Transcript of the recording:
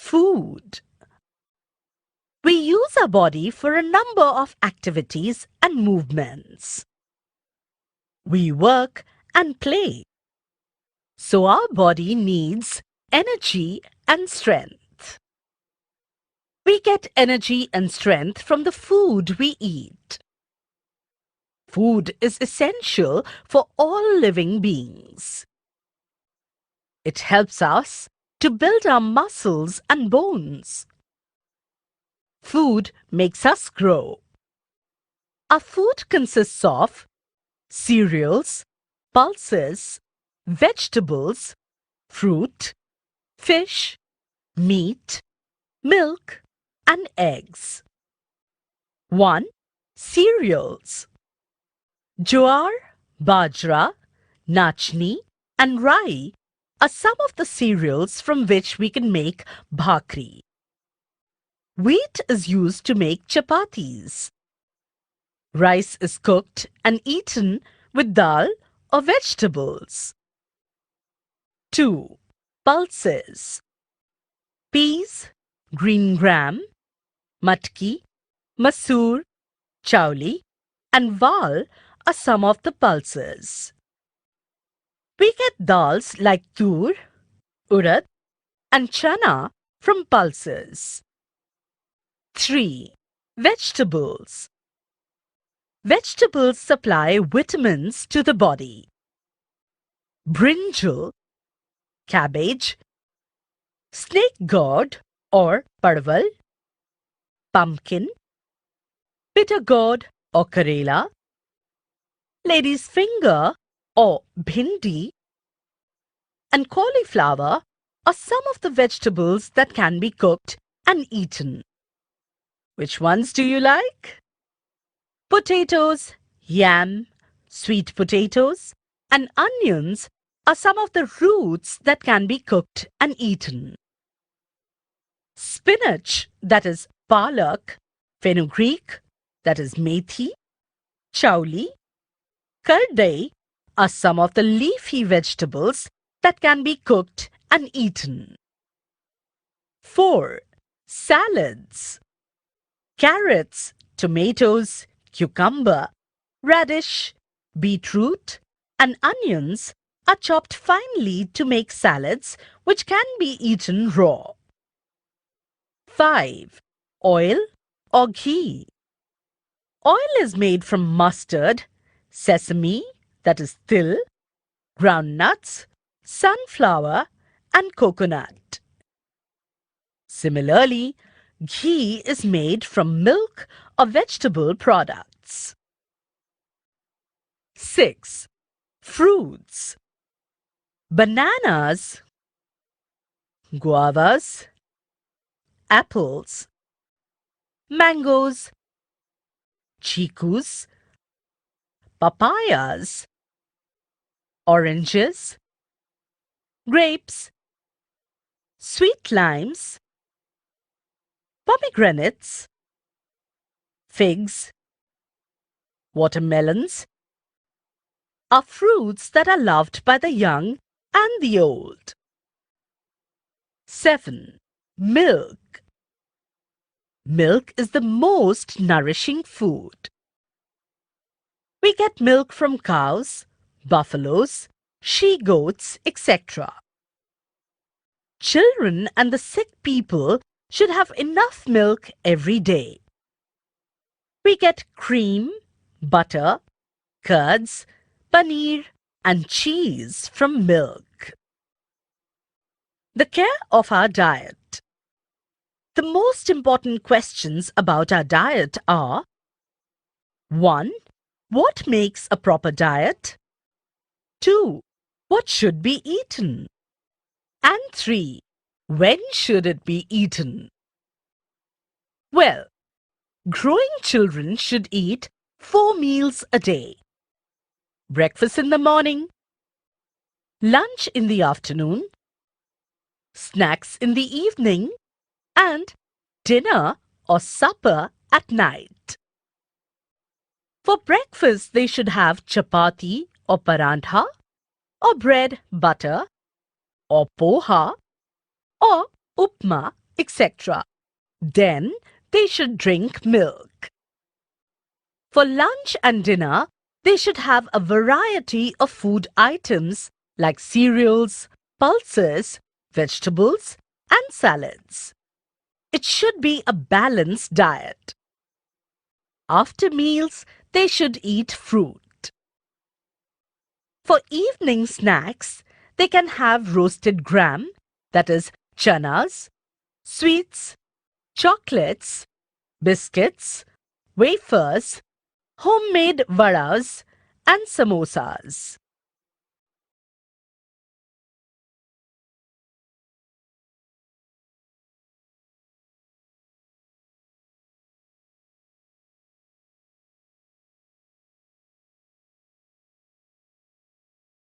Food. We use our body for a number of activities and movements. We work and play. So our body needs energy and strength. We get energy and strength from the food we eat. Food is essential for all living beings. It helps us to build our muscles and bones. Food makes us grow. Our food consists of cereals, pulses, vegetables, fruit, fish, meat, milk, and eggs. 1. Cereals. Jowar, bajra, nachni, and rai are some of the cereals from which we can make bhakri. Wheat is used to make chapatis. Rice is cooked and eaten with dal or vegetables. 2. Pulses. Peas, green gram, matki, masoor, chawli, and val are some of the pulses. We get dals like tur, urad, and chana from pulses. 3. Vegetables. Vegetables supply vitamins to the body. Brinjal, cabbage, snake gourd or parval, pumpkin, bitter gourd or karela, lady's finger or bhindi, and cauliflower are some of the vegetables that can be cooked and eaten. Which ones do you like? Potatoes, yam, sweet potatoes, and onions are some of the roots that can be cooked and eaten. Spinach, that is palak, fenugreek, that is methi, chawli, kardai are some of the leafy vegetables that can be cooked and eaten. 4. Salads. Carrots, tomatoes, cucumber, radish, beetroot, and onions are chopped finely to make salads which can be eaten raw. 5. Oil or ghee. Oil is made from mustard, sesame, that is til, groundnuts, sunflower, and coconut. Similarly, ghee is made from milk or vegetable products. 6. Fruits. Bananas, guavas, apples, mangoes, chikus, papayas, oranges, grapes, sweet limes, pomegranates, figs, watermelons are fruits that are loved by the young and the old. 7. Milk. Milk is the most nourishing food. We get milk from cows, buffaloes, she-goats, etc. Children and the sick people should have enough milk every day. We get cream, butter, curds, paneer, and cheese from milk. The care of our diet. The most important questions about our diet are: 1. What makes a proper diet? 2. What should be eaten? And 3. When should it be eaten? Well, growing children should eat 4 meals a day. Breakfast in the morning, lunch in the afternoon, snacks in the evening, and dinner or supper at night. For breakfast, they should have chapati or parantha, or bread, butter, or poha, or upma etc. Then they should drink milk. For lunch and dinner, they should have a variety of food items like cereals, pulses, vegetables, and salads. It should be a balanced diet. After meals, they should eat fruit. For evening snacks, they can have roasted gram, that is, chanas, sweets, chocolates, biscuits, wafers, homemade vadas, and samosas.